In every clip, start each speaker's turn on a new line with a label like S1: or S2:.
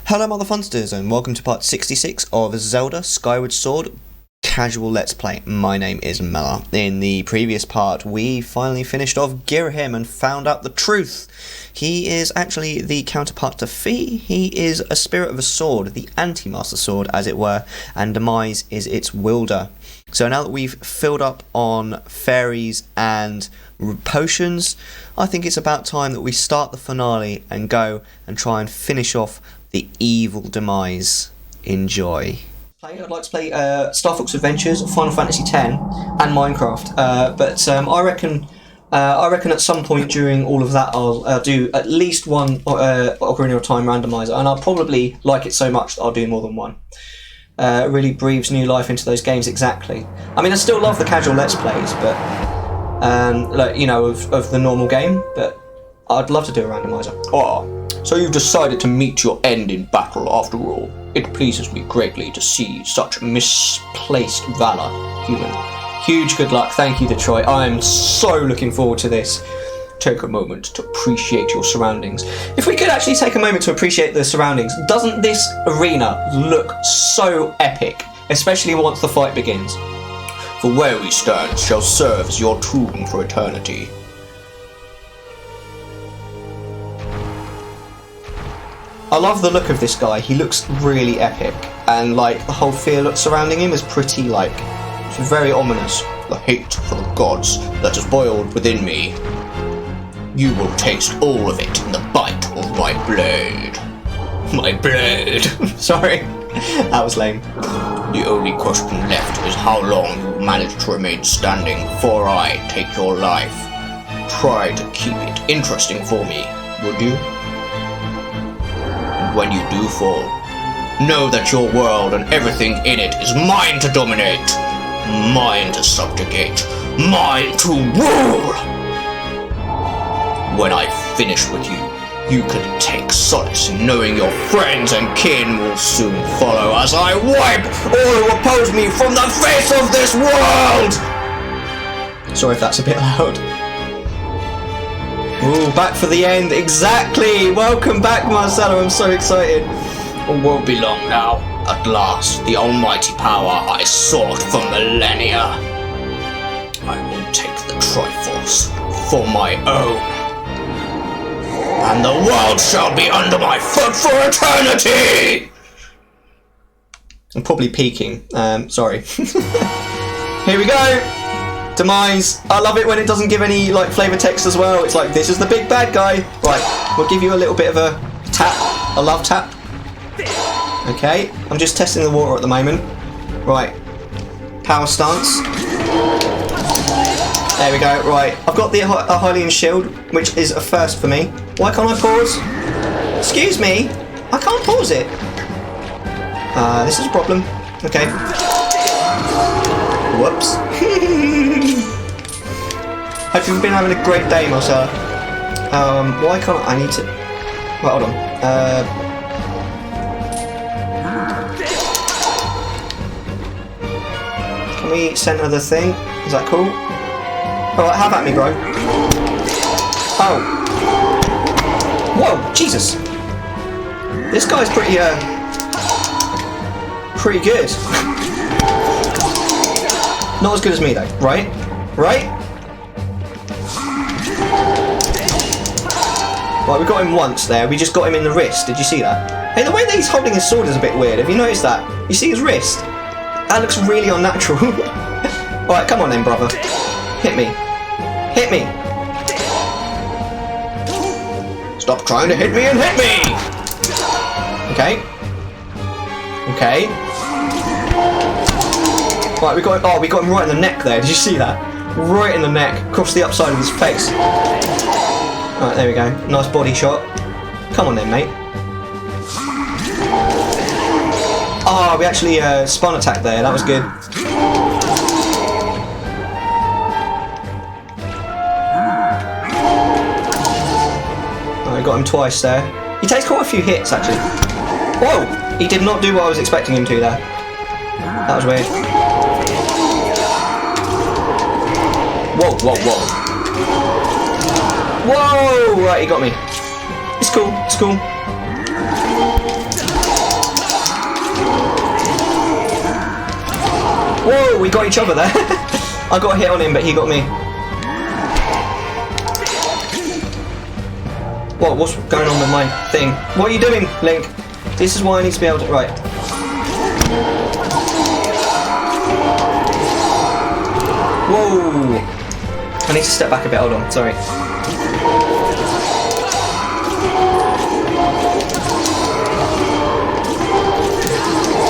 S1: Hello Mother Funsters and welcome to part 66 of Zelda Skyward Sword Casual Let's Play. My name is Mellar. In the previous part we finally finished off Girahim and found out the truth. He is actually the counterpart to Fi. He is a spirit of a sword, the anti-master sword as it were, and Demise is its wielder. So now that we've filled up on fairies and potions, I think it's about time that we start the finale and go and try and finish off the evil Demise. Enjoy. I'd like to play Star Fox Adventures, Final Fantasy X, and Minecraft. But I reckon at some point during all of that, I'll do at least one Ocarina of Time randomizer, and I'll probably like it so much that I'll do more than one. It really breathes new life into those games. Exactly. I mean, I still love the casual Let's Plays, but like, you know, of the normal game. But I'd love to do a randomizer.
S2: Ah, so you've decided to meet your end in battle after all. It pleases me greatly to see such misplaced valor, human.
S1: Huge good luck. Thank you, Detroit. I am so looking forward to this.
S2: Take a moment to appreciate your surroundings.
S1: If we could actually take a moment to appreciate the surroundings, doesn't this arena look so epic? Especially once the fight begins.
S2: For where we stand shall serve as your tomb for eternity.
S1: I love the look of this guy. He looks really epic, and like the whole fear surrounding him is pretty, like, it's very ominous.
S2: The hate for the gods that has boiled within me. You will taste all of it in the bite of my blade. My blade.
S1: Sorry, that was lame.
S2: The only question left is how long you manage to remain standing before I take your life. Try to keep it interesting for me, would you? When you do fall, know that your world and everything in it is mine to dominate, mine to subjugate, mine to rule! When I finish with you, you can take solace in knowing your friends and kin will soon follow as I wipe all who oppose me from the face of this world!
S1: Sorry if that's a bit loud. Ooh, back for the end, exactly! Welcome back, Marcelo, I'm so excited.
S2: It won't be long now. At last, the almighty power I sought for millennia. I will take the Triforce for my own. And the world shall be under my foot for eternity!
S1: I'm probably peeking, sorry. Here we go! Demise. I love it when it doesn't give any like flavor text as well. It's like, this is the big bad guy. Right, we'll give you a little bit of a tap, a love tap. Okay, I'm just testing the water at the moment. Right, power stance. There we go. Right, I've got the Hylian shield, which is a first for me. Why can't I pause? Excuse me, I can't pause it. This is a problem. Okay. Whoops. Hope you've been having a great day, Marcella. Why can't I need to... Right, hold on. Can we center the thing? Is that cool? Alright, have at me, bro. Oh. Whoa, Jesus. This guy's pretty, pretty good. Not as good as me though, right? Right? Right, we got him once there. We just got him in the wrist. Did you see that? Hey, the way that he's holding his sword is a bit weird. Have you noticed that? You see his wrist? That looks really unnatural. Alright, come on then, brother. Hit me. Hit me.
S2: Stop trying to hit me and hit me!
S1: Okay. Okay. Right, we got him right in the neck there. Did you see that? Right in the neck, across the upside of his face. Right, there we go. Nice body shot. Come on then, mate. Oh, we actually spawn attacked there. That was good. I got him twice there. He takes quite a few hits, actually. Whoa! He did not do what I was expecting him to there. That was weird. Whoa, whoa, whoa. Whoa! Right, he got me. It's cool, it's cool. Whoa, we got each other there. I got a hit on him, but he got me. What? What's going on with my thing? What are you doing, Link? This is why I need to be able to... Right. Whoa! I need to step back a bit, hold on, sorry.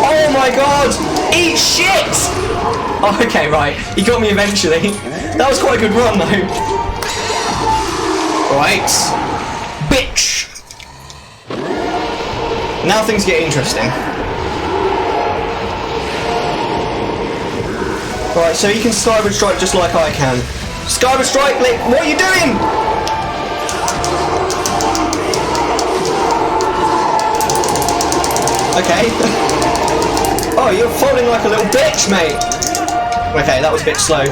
S1: Oh my god! Eat shit! Oh, okay, right. He got me eventually. That was quite a good run, though. Right. Bitch! Now things get interesting. Right, so you can Skyward Strike just like I can. Skyward Strike, Link, what are you doing? Okay. Oh, you're falling like a little bitch, mate. Okay, that was a bit slow.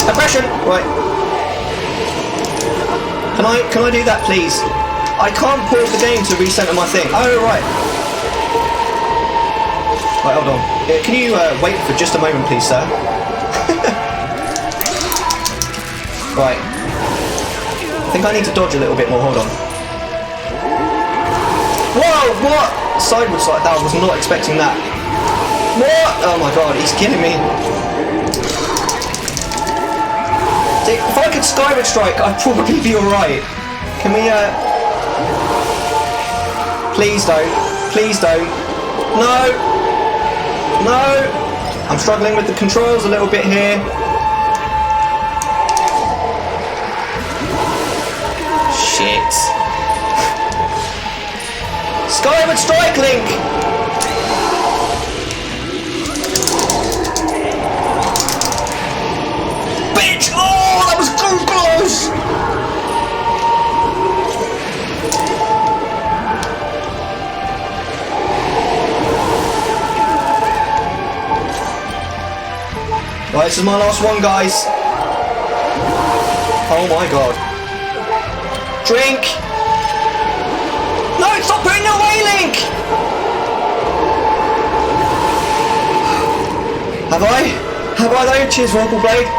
S1: Aggression! Right. Can I do that, please? I can't pause the game to recenter my thing. Oh, right. Right, hold on. Can you wait for just a moment, please, sir? Right. I think I need to dodge a little bit more. Hold on. Whoa! What? Sideways like that. I was not expecting that. What? Oh my god, he's killing me. If I could Skyward Strike, I'd probably be alright. Can we, Please don't. Please don't. No! No! I'm struggling with the controls a little bit here. Shit. Skyward Strike, Link! Bitch! Oh, that was so close! Right, this is my last one, guys. Oh my god. Drink! No, stop putting it away, Link! Have I? Have I though? Cheers, Rumble Blade.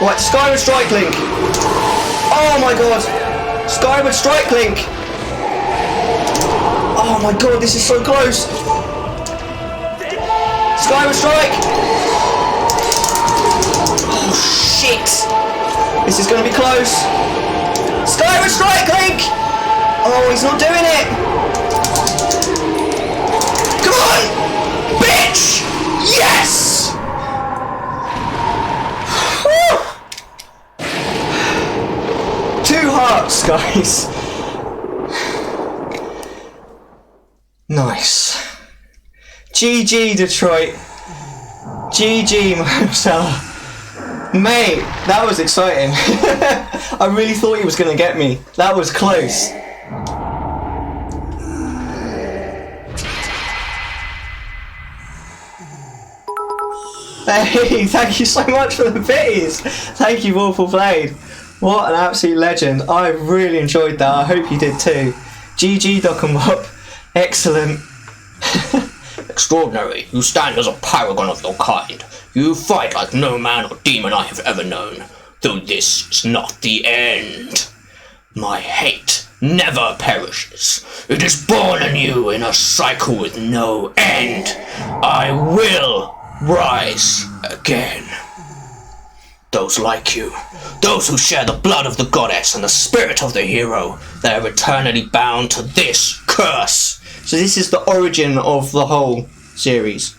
S1: Right, Skyward Strike, Link. Oh my god. Skyward Strike, Link. Oh my god, this is so close. Skyward Strike. Oh shit! This is going to be close. Skyward Strike, Link! Oh, he's not doing it! Come on! Bitch! Yes! Whew. 2 hearts, guys. Nice. GG, Detroit. GG, Marcella. Mate, that was exciting. I really thought he was going to get me. That was close. Hey, thank you so much for the biddies. Thank you, Awful Blade. What an absolute legend. I really enjoyed that. I hope you did too. GG, Doc and Bop. Excellent.
S2: Extraordinary. You stand as a paragon of your kind. You fight like no man or demon I have ever known, though this is not the end. My hate never perishes. It is born anew in a cycle with no end. I will rise again. Those like you, those who share the blood of the goddess and the spirit of the hero, they are eternally bound to this curse.
S1: So this is the origin of the whole series.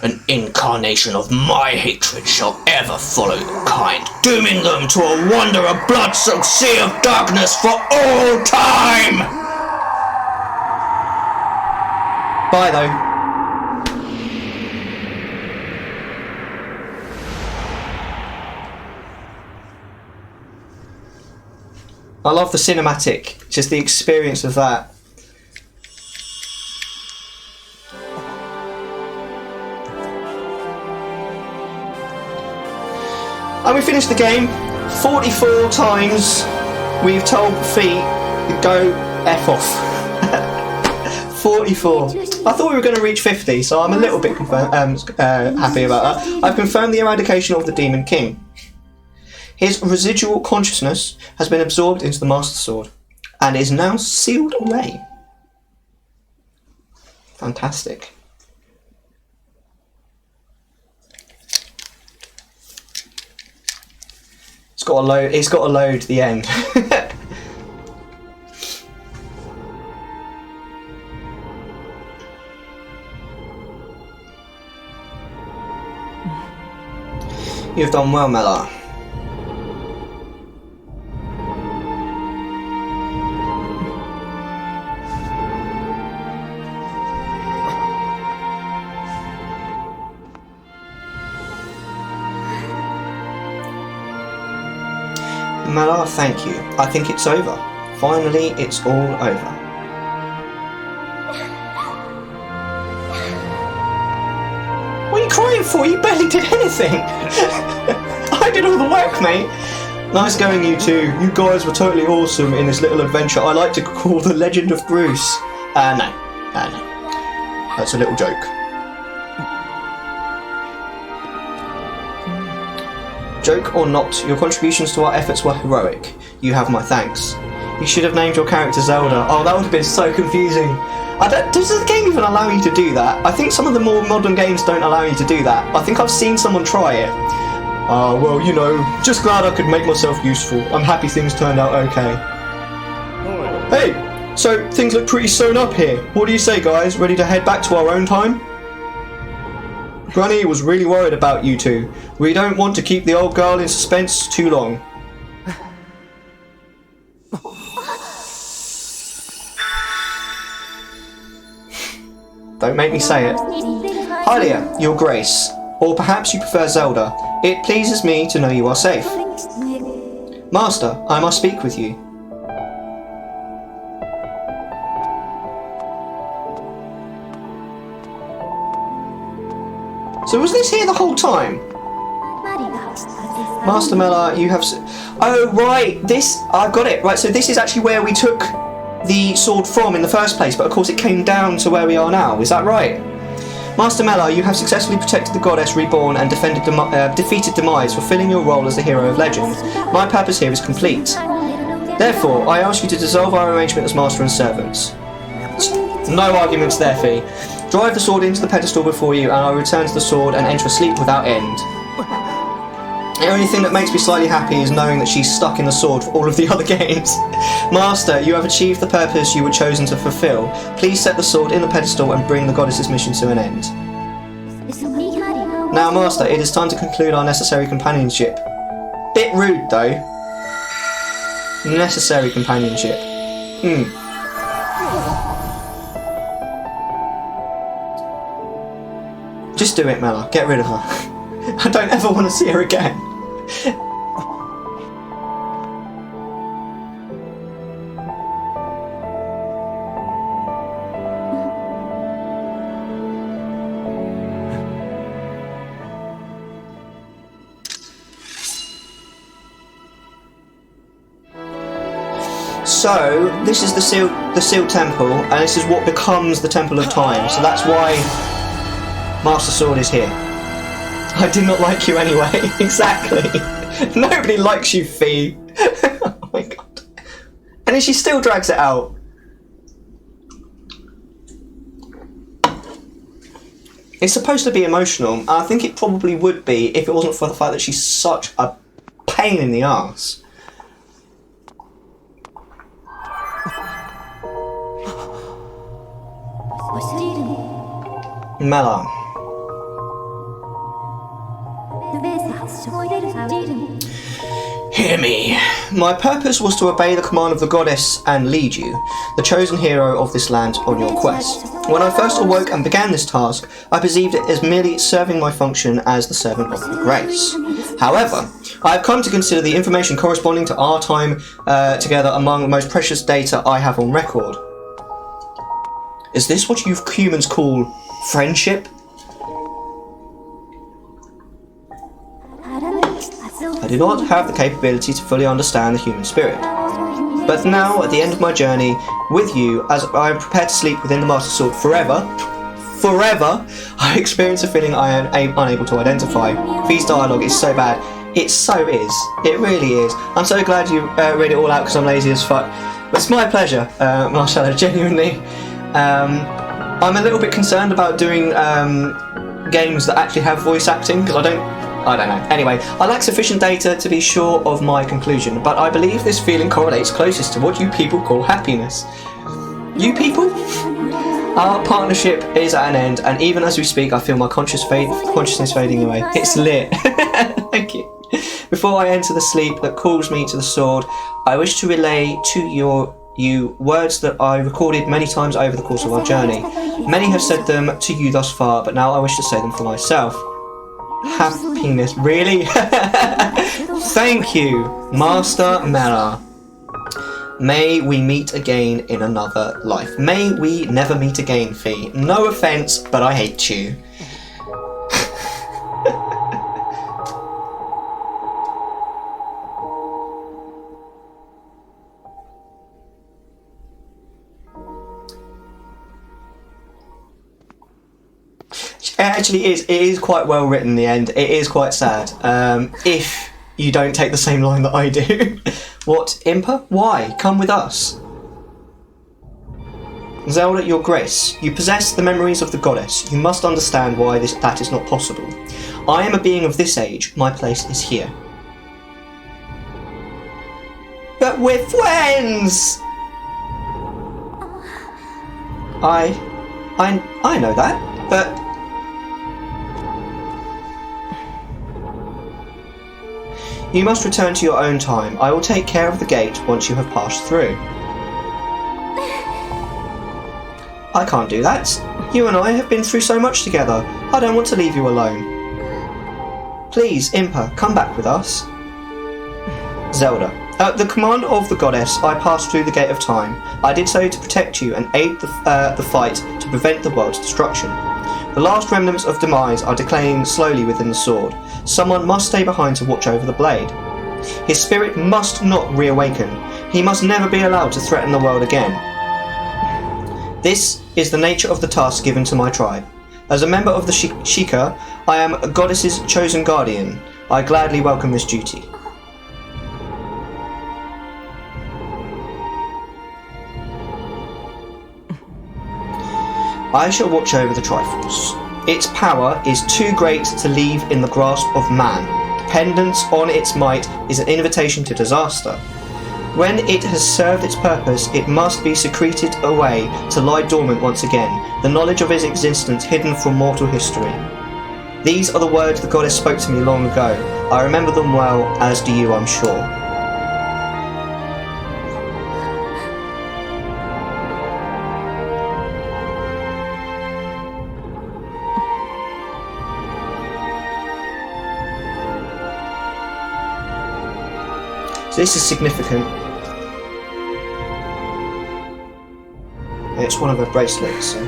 S2: An incarnation of my hatred shall ever follow your kind, dooming them to a wander of blood-soaked sea of darkness for all time!
S1: Bye, though. I love the cinematic, just the experience of that. And we finished the game. 44 times we've told Feet to go F off. 44. I thought we were going to reach 50, so I'm a little bit happy about that. I've confirmed the eradication of the Demon King. His residual consciousness has been absorbed into the Master Sword and is now sealed away. Fantastic. It's got to load the end. You've done well, Mellar. Mellar, thank you. I think it's over. Finally, it's all over. What are you crying for? You barely did anything. I did all the work, mate. Nice going, you two. You guys were totally awesome in this little adventure I like to call the Legend of Bruce. No. That's a little joke. Joke or not, your contributions to our efforts were heroic. You have my thanks. You should have named your character Zelda. Oh, that would have been so confusing. Does the game even allow you to do that? I think some of the more modern games don't allow you to do that. I think I've seen someone try it. Well, you know, just glad I could make myself useful. I'm happy things turned out okay. Hey, so things look pretty sewn up here. What do you say, guys? Ready to head back to our own time? Granny was really worried about you two. We don't want to keep the old girl in suspense too long. Don't make me say it. Hylia, your grace. Or perhaps you prefer Zelda. It pleases me to know you are safe. Master, I must speak with you. So was this here the whole time? Master Mellar, you have... Oh, right, I've got it. Right, so this is actually where we took the sword from in the first place, but of course it came down to where we are now. Is that right? Master Mellar, you have successfully protected the goddess reborn and defeated Demise, fulfilling your role as the hero of legend. My purpose here is complete. Therefore, I ask you to dissolve our arrangement as master and servants. No arguments there, Fee. Drive the sword into the pedestal before you, and I return to the sword and enter a sleep without end. The only thing that makes me slightly happy is knowing that she's stuck in the sword for all of the other games. Master, you have achieved the purpose you were chosen to fulfill. Please set the sword in the pedestal and bring the goddess's mission to an end. Now, Master, it is time to conclude our necessary companionship. Bit rude, though. Necessary companionship. Just do it, Mellar. Get rid of her. I don't ever want to see her again. So, this is the sealed temple, and this is what becomes the Temple of Time. So that's why Master Sword is here. I did not like you anyway. Exactly. Nobody likes you, Fee. Oh my god. And then she still drags it out. It's supposed to be emotional. I think it probably would be if it wasn't for the fact that she's such a pain in the arse. Mellar. Hear me. My purpose was to obey the command of the goddess and lead you, the chosen hero of this land, on your quest. When I first awoke and began this task, I perceived it as merely serving my function as the servant of the grace. However, I have come to consider the information corresponding to our time together among the most precious data I have on record. Is this what you humans call friendship? I do not have the capability to fully understand the human spirit. But now, at the end of my journey with you, as I am prepared to sleep within the Master Sword forever, I experience a feeling I am unable to identify. Fee's dialogue is so bad. It so is. It really is. I'm so glad you read it all out because I'm lazy as fuck. But it's my pleasure, Marcella, genuinely. I'm a little bit concerned about doing games that actually have voice acting because I don't know. Anyway, I lack sufficient data to be sure of my conclusion, but I believe this feeling correlates closest to what you people call happiness. You people? Our partnership is at an end, and even as we speak, I feel my consciousness fading away. It's lit. Thank you. Before I enter the sleep that calls me to the sword, I wish to relay to you words that I recorded many times over the course of our journey. Many have said them to you thus far, but now I wish to say them for myself. Happiness, really? Thank you, Master Mellar. May we meet again in another life. May we never meet again, Fee. No offence, but I hate you. It actually is. It is quite well written in the end. It is quite sad. If you don't take the same line that I do. What, Impa? Why? Come with us. Zelda, your grace. You possess the memories of the goddess. You must understand why that is not possible. I am a being of this age. My place is here. But we're friends! I know that, but... You must return to your own time. I will take care of the gate once you have passed through. I can't do that. You and I have been through so much together. I don't want to leave you alone. Please, Impa, come back with us. Zelda. At the command of the goddess, I passed through the gate of time. I did so to protect you and aid the fight to prevent the world's destruction. The last remnants of Demise are decaying slowly within the sword. Someone must stay behind to watch over the blade. His spirit must not reawaken. He must never be allowed to threaten the world again. This is the nature of the task given to my tribe. As a member of the Sheikah, I am a goddess's chosen guardian. I gladly welcome this duty. I shall watch over the Triforce. Its power is too great to leave in the grasp of man. Dependence on its might is an invitation to disaster. When it has served its purpose, it must be secreted away to lie dormant once again, the knowledge of its existence hidden from mortal history. These are the words the goddess spoke to me long ago. I remember them well, as do you, I'm sure. So this is significant. It's one of her bracelets, so.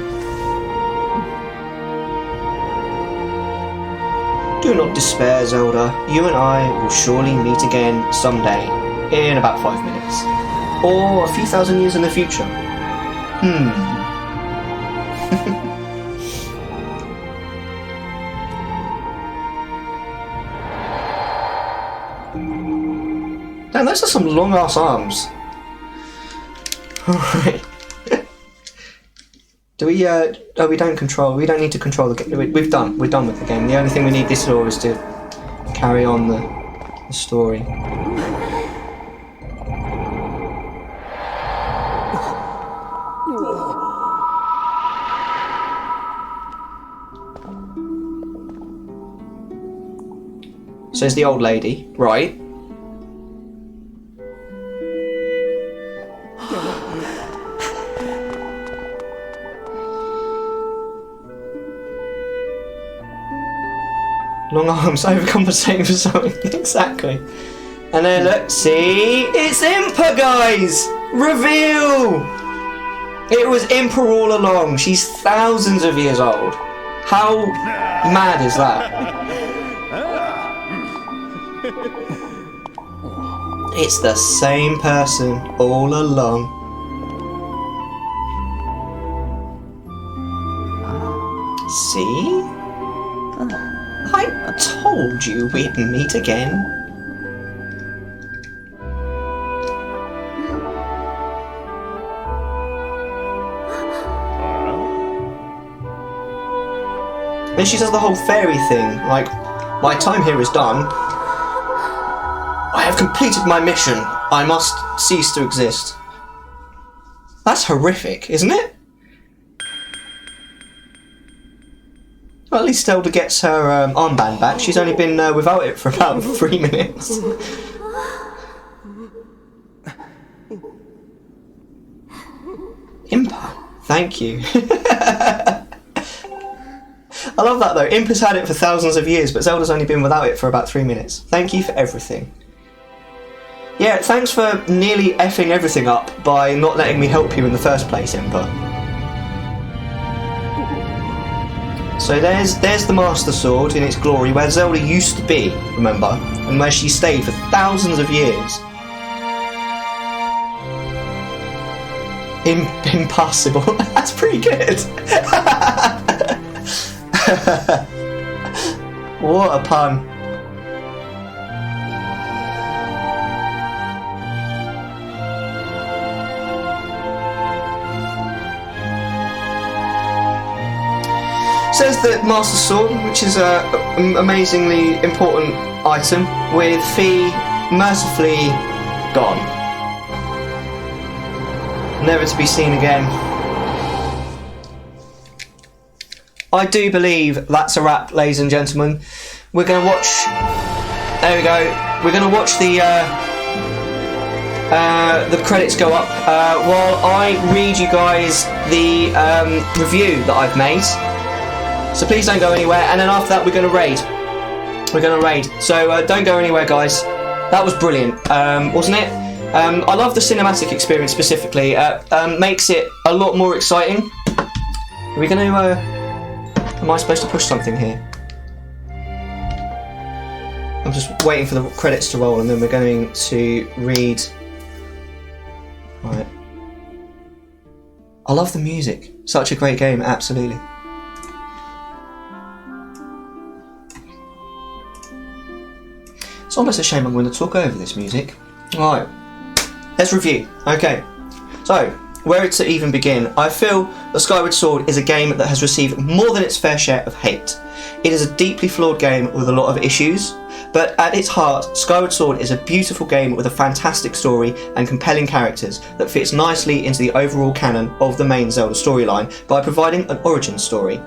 S1: Do not despair, Zelda. You and I will surely meet again someday, in about 5 minutes. Or a few thousand years in the future. Damn, those are some long-ass arms. Alright. Do we, oh, we don't need to control the game. We're done with the game. The only thing we need this for is to carry on the story. Says the old lady, right? Long arms, overcompensating for something. Exactly. And then look, see? It's Impa, guys! Reveal! It was Impa all along. She's thousands of years old. How mad is that? It's the same person all along. See? I told you we'd meet again. And she does the whole fairy thing, like, my time here is done. I have completed my mission. I must cease to exist. That's horrific, isn't it? Well, at least Zelda gets her armband back. She's only been without it for about 3 minutes. Impa, thank you. I love that though. Imp has had it for thousands of years, but Zelda's only been without it for about 3 minutes. Thank you for everything. Yeah, thanks for nearly effing everything up by not letting me help you in the first place, Impa. So there's the Master Sword in its glory, where Zelda used to be, remember, and where she stayed for thousands of years. Impossible. That's pretty good. What a pun. Says the Master Sword, which is an amazingly important item, with Fee mercifully gone. Never to be seen again. I do believe that's a wrap, ladies and gentlemen. We're going to watch... There we go. We're going to watch the credits go up while I read you guys the review that I've made. So please don't go anywhere. And then after that, we're going to raid. We're going to raid. So don't go anywhere, guys. That was brilliant, wasn't it? I love the cinematic experience specifically. Makes it a lot more exciting. Are we going to... Am I supposed to push something here? I'm just waiting for the credits to roll and then we're going to read... Right. I love the music. Such a great game, absolutely. It's almost a shame I'm going to talk over this music. Alright, let's review. Okay, so... Where to even begin? I feel that Skyward Sword is a game that has received more than its fair share of hate. It is a deeply flawed game with a lot of issues, but at its heart, Skyward Sword is a beautiful game with a fantastic story and compelling characters that fits nicely into the overall canon of the main Zelda storyline by providing an origin story.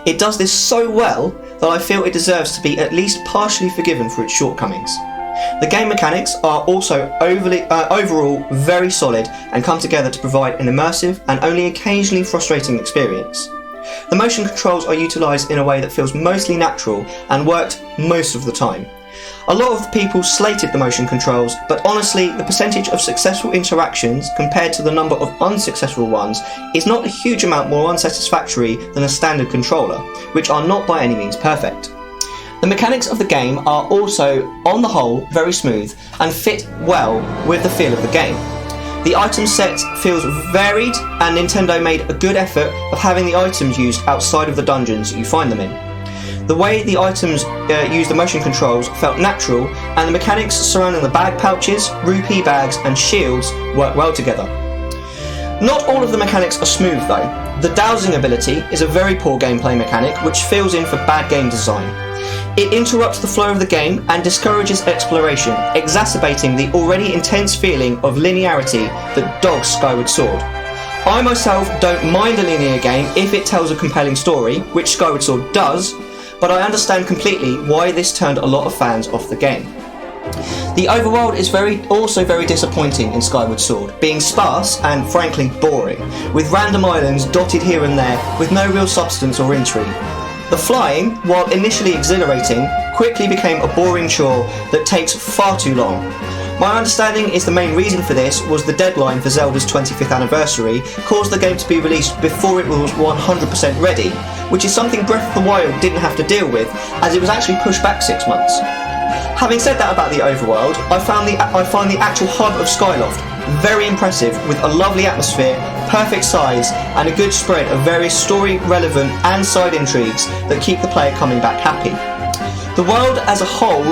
S1: It does this so well that I feel it deserves to be at least partially forgiven for its shortcomings. The game mechanics are also overall very solid and come together to provide an immersive and only occasionally frustrating experience. The motion controls are utilised in a way that feels mostly natural and worked most of the time. A lot of people slated the motion controls, but honestly the percentage of successful interactions compared to the number of unsuccessful ones is not a huge amount more unsatisfactory than a standard controller, which are not by any means perfect. The mechanics of the game are also, on the whole, very smooth and fit well with the feel of the game. The item set feels varied and Nintendo made a good effort of having the items used outside of the dungeons you find them in. The way the items use the motion controls felt natural and the mechanics surrounding the bag pouches, rupee bags and shields work well together. Not all of the mechanics are smooth though. The dowsing ability is a very poor gameplay mechanic which fills in for bad game design. It interrupts the flow of the game and discourages exploration, exacerbating the already intense feeling of linearity that dogs Skyward Sword. I myself don't mind a linear game if it tells a compelling story, which Skyward Sword does, but I understand completely why this turned a lot of fans off the game. The overworld is also very disappointing in Skyward Sword, being sparse and frankly boring, with random islands dotted here and there with no real substance or intrigue. The flying, while initially exhilarating, quickly became a boring chore that takes far too long. My understanding is the main reason for this was the deadline for Zelda's 25th anniversary caused the game to be released before it was 100% ready, which is something Breath of the Wild didn't have to deal with, as it was actually pushed back 6 months. Having said that about the overworld, I find the actual hub of Skyloft very impressive, with a lovely atmosphere, perfect size, and a good spread of various story-relevant and side intrigues that keep the player coming back happy. The world as a whole,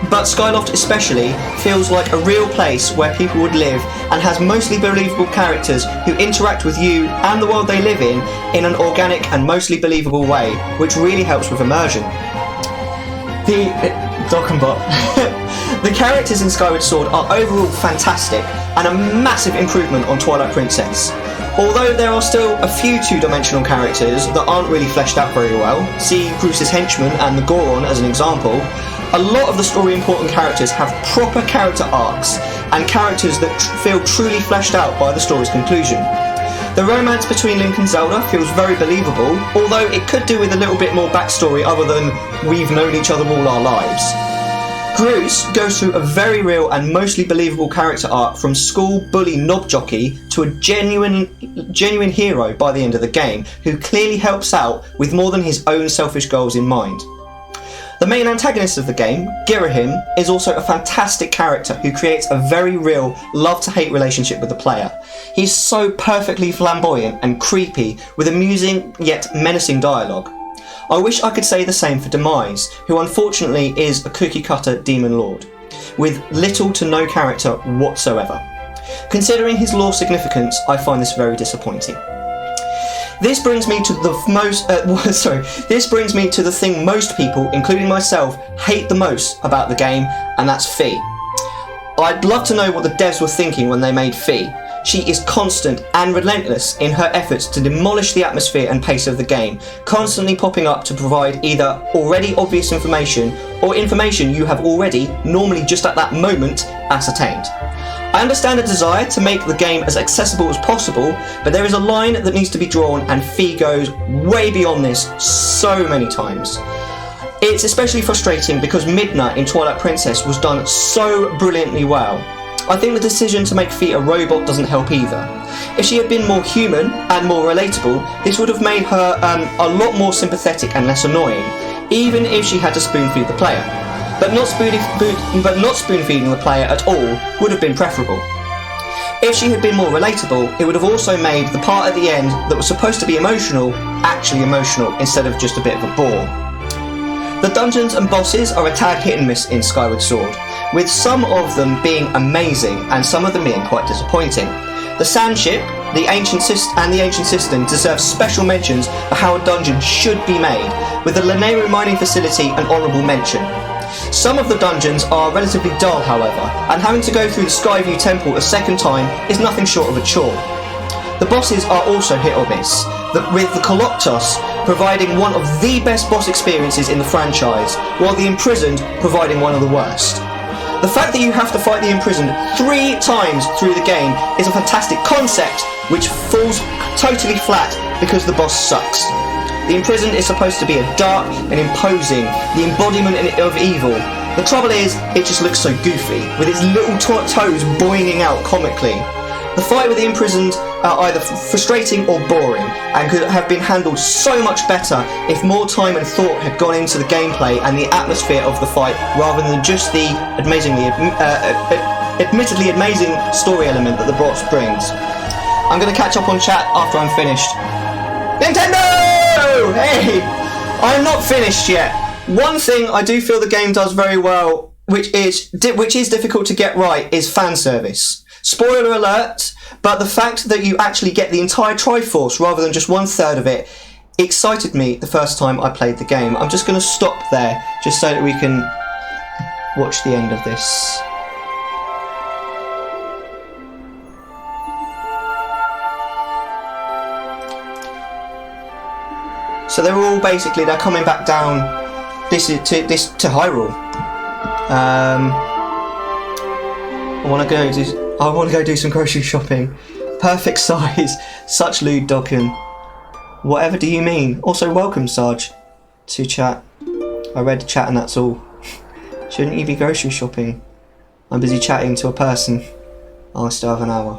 S1: but Skyloft especially, feels like a real place where people would live and has mostly believable characters who interact with you and the world they live in an organic and mostly believable way, which really helps with immersion. The characters in Skyward Sword are overall fantastic and a massive improvement on Twilight Princess. Although there are still a few two-dimensional characters that aren't really fleshed out very well, see Bruce's henchman and the Goron as an example, a lot of the story-important characters have proper character arcs and characters that feel truly fleshed out by the story's conclusion. The romance between Link and Zelda feels very believable, although it could do with a little bit more backstory other than we've known each other all our lives. Bruce goes through a very real and mostly believable character arc from school bully knob jockey to a genuine hero by the end of the game, who clearly helps out with more than his own selfish goals in mind. The main antagonist of the game, Girahim, is also a fantastic character who creates a very real love-to-hate relationship with the player. He's so perfectly flamboyant and creepy, with amusing yet menacing dialogue. I wish I could say the same for Demise, who unfortunately is a cookie-cutter demon lord, with little to no character whatsoever. Considering his lore significance, I find this very disappointing. This brings me to the thing most people, including myself, hate the most about the game, and that's Fee. I'd love to know what the devs were thinking when they made Fee. She is constant and relentless in her efforts to demolish the atmosphere and pace of the game, constantly popping up to provide either already obvious information or information you have already, normally just at that moment, ascertained. I understand a desire to make the game as accessible as possible, but there is a line that needs to be drawn, and Fee goes way beyond this so many times. It's especially frustrating because Midna in Twilight Princess was done so brilliantly well. I think the decision to make Fee a robot doesn't help either. If she had been more human and more relatable, this would have made her a lot more sympathetic and less annoying, even if she had to spoon-feed the player. But not spoon-feeding the player at all would have been preferable. If she had been more relatable, it would have also made the part at the end that was supposed to be emotional, actually emotional, instead of just a bit of a bore. The dungeons and bosses are a tad hit and miss in Skyward Sword, with some of them being amazing and some of them being quite disappointing. The Sand Ship, the Ancient System deserve special mentions for how a dungeon should be made, with the Lanayru mining facility an honourable mention. Some of the dungeons are relatively dull, however, and having to go through the Skyview Temple a second time is nothing short of a chore. The bosses are also hit or miss, with the Koloktos providing one of the best boss experiences in the franchise, while the Imprisoned providing one of the worst. The fact that you have to fight the Imprisoned 3 times through the game is a fantastic concept, which falls totally flat because the boss sucks. The Imprisoned is supposed to be a dark and imposing, the embodiment of evil. The trouble is, it just looks so goofy, with its little toes boinging out comically. The fight with the Imprisoned are either frustrating or boring, and could have been handled so much better if more time and thought had gone into the gameplay and the atmosphere of the fight, rather than just the admittedly amazing story element that the boss brings. I'm going to catch up on chat after I'm finished. Nintendo! Hey! I'm not finished yet. One thing I do feel the game does very well, which is difficult to get right, is fan service. Spoiler alert, but the fact that you actually get the entire Triforce rather than just 1/3 of it excited me the first time I played the game. I'm just going to stop there just so that we can watch the end of this. So they're coming back down to Hyrule. I want to go do some grocery shopping. Perfect size. Such lewd Dokken. Whatever do you mean? Also, welcome, Sarge, to chat. I read the chat and that's all. Shouldn't you be grocery shopping? I'm busy chatting to a person. I still have an hour.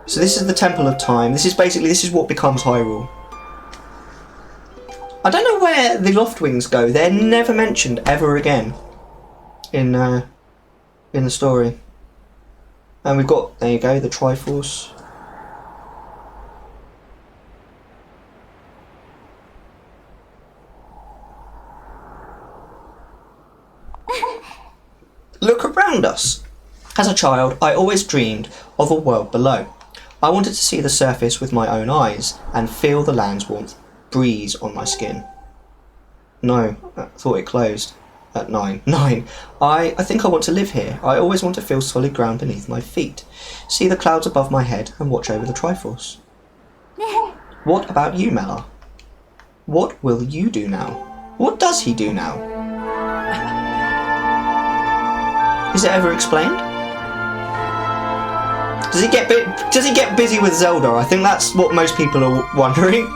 S1: So this is the Temple of Time. This is what becomes Hyrule. I don't know where the Loftwings go. They're never mentioned ever again in the story. And we've got, there you go, the Triforce. Look around us. As a child, I always dreamed of a world below. I wanted to see the surface with my own eyes and feel the land's warmth breeze on my skin. No, I thought it closed at 9. 9. I think I want to live here. I always want to feel solid ground beneath my feet, see the clouds above my head and watch over the Triforce. What about you, Mellar? What will you do now? What does he do now? Is it ever explained? Does he get busy with Zelda? I think that's what most people are wondering.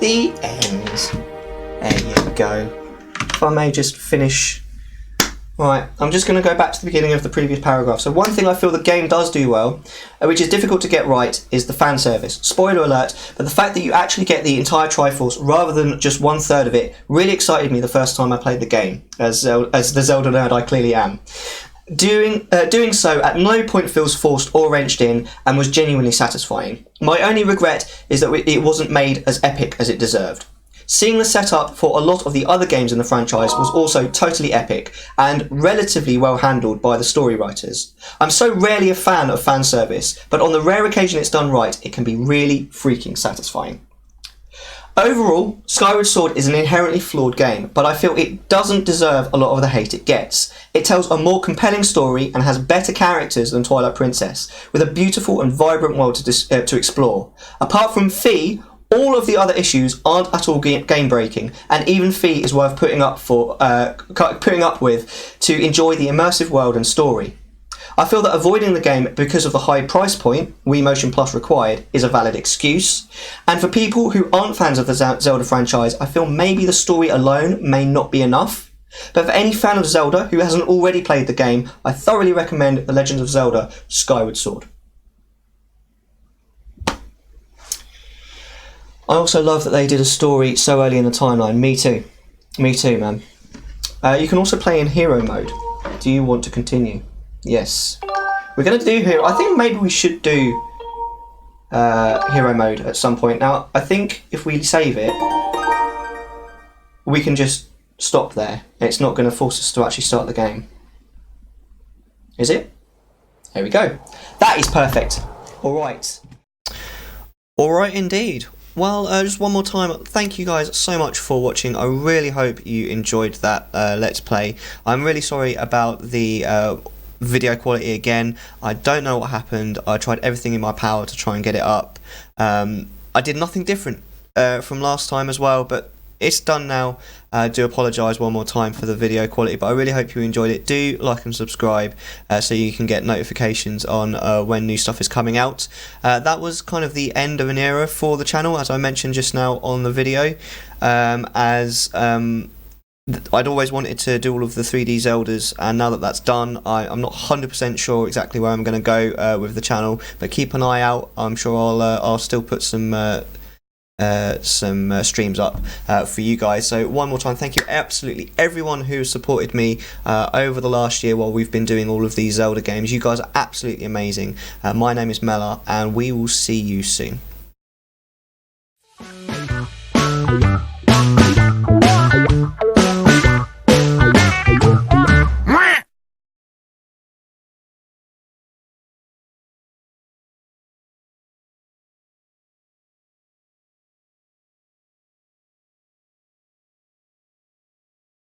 S1: The end. There you go. If I may just finish. Right, I'm just going to go back to the beginning of the previous paragraph. So one thing I feel the game does do well, which is difficult to get right, is the fan service. Spoiler alert, but the fact that you actually get the entire Triforce rather than just 1/3 of it really excited me the first time I played the game, as the Zelda nerd I clearly am. Doing so at no point feels forced or wrenched in and was genuinely satisfying. My only regret is that it wasn't made as epic as it deserved. Seeing the setup for a lot of the other games in the franchise was also totally epic and relatively well handled by the story writers. I'm so rarely a fan of fan service, but on the rare occasion it's done right, it can be really freaking satisfying. Overall, Skyward Sword is an inherently flawed game, but I feel it doesn't deserve a lot of the hate it gets. It tells a more compelling story and has better characters than Twilight Princess, with a beautiful and vibrant world to explore. Apart from Fee, all of the other issues aren't at all game-breaking, and even Fee is worth putting up with to enjoy the immersive world and story. I feel that avoiding the game because of the high price point, Wii Motion Plus required, is a valid excuse. And for people who aren't fans of the Zelda franchise, I feel maybe the story alone may not be enough. But for any fan of Zelda who hasn't already played the game, I thoroughly recommend The Legend of Zelda Skyward Sword. I also love that they did a story so early in the timeline. Me too. Me too, man. You can also play in hero mode. Do you want to continue? Yes. We're going to do hero. I think maybe we should do hero mode at some point. Now, I think if we save it, we can just stop there. It's not going to force us to actually start the game. Is it? There we go. That is perfect. All right. All right, indeed. Well, just one more time, thank you guys so much for watching. I really hope you enjoyed that Let's Play. I'm really sorry about the video quality again. I don't know what happened. I tried everything in my power to try and get it up. I did nothing different from last time as well, but it's done now. I do apologise one more time for the video quality, but I really hope you enjoyed it. Do like and subscribe so you can get notifications on when new stuff is coming out. That was kind of the end of an era for the channel, as I mentioned just now on the video, I'd always wanted to do all of the 3D Zeldas, and now that that's done, I'm not 100% sure exactly where I'm going to go with the channel, but keep an eye out. I'm sure I'll still put some streams up for you guys. So one more time, thank you absolutely everyone who supported me over the last year while we've been doing all of these Zelda games. You guys are absolutely amazing. My name is Mellar, and we will see you soon.